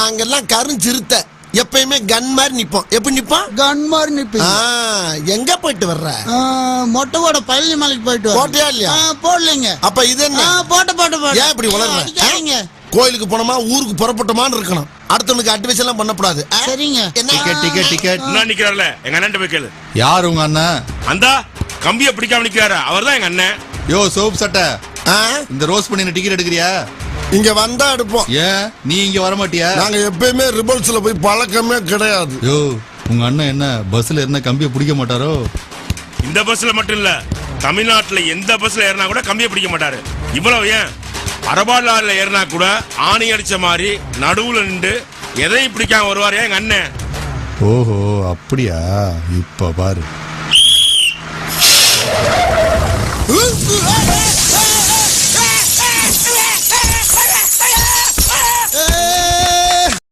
அங்கெல்லாம் கருஞ்சிருத்த எப்பயுமே கன் மாதிரி நிப்போம். எப்படி நிப்போம்? கன் மாதிரி நிப்பீங்க. எங்க போயிட்டு வர்ற? மொட்டைவோட பழனி மலைக்கு போயிட்டு வர. போட்டியா இல்லையா? போடலைங்க. அப்ப இது என்ன? போட்ட ஏன் இப்படி வளர்ற? கோயிலுக்கு போனோமா ஊருக்கு புறப்பட்டோமான்னு இருக்கணும். அடுத்தவனுக்கு அட்வைஸ் எல்லாம் பண்ணக்கூடாது. சரிங்க. டிக்கெட் நான் நிக்கிறார்ல எங்க அண்ணன் போய் கேளு. யார் உங்க அண்ணன்? அந்த கம்பிய பிடிக்காம நிக்கிறாரு அவர்தான் எங்க அண்ணன். யோ சோப் சட்டை, இந்த ரோஸ் பண்ணி டிக்கெட் எடுக்கிறியா? இங்க வந்தா எடுப்போம். ஏன் நீ இங்க வர மாட்டியா? நாங்க எப்பயுமே ரிபல்ஸ்ல போய் பழக்கமே கிடையாது. யோ உங்க அண்ணன் என்ன பஸ்ல என்ன கம்பிய பிடிக்க மாட்டாரோ? இந்த பஸ்ல மட்டும் இல்ல, தமிழ்நாட்டுல எந்த பஸ்ல ஏறினா கூட கம்பிய பிடிக்க மாட்டாரு. இவ்வளவு ஏன் அரபாடுல ஏறினா கூட ஆணி அடிச்ச மாதிரி நடுவுல நின்று எதையும் பிடிக்காம வருவாரு எங்க அண்ணன். ஓஹோ அப்படியா? இப்ப பாரு.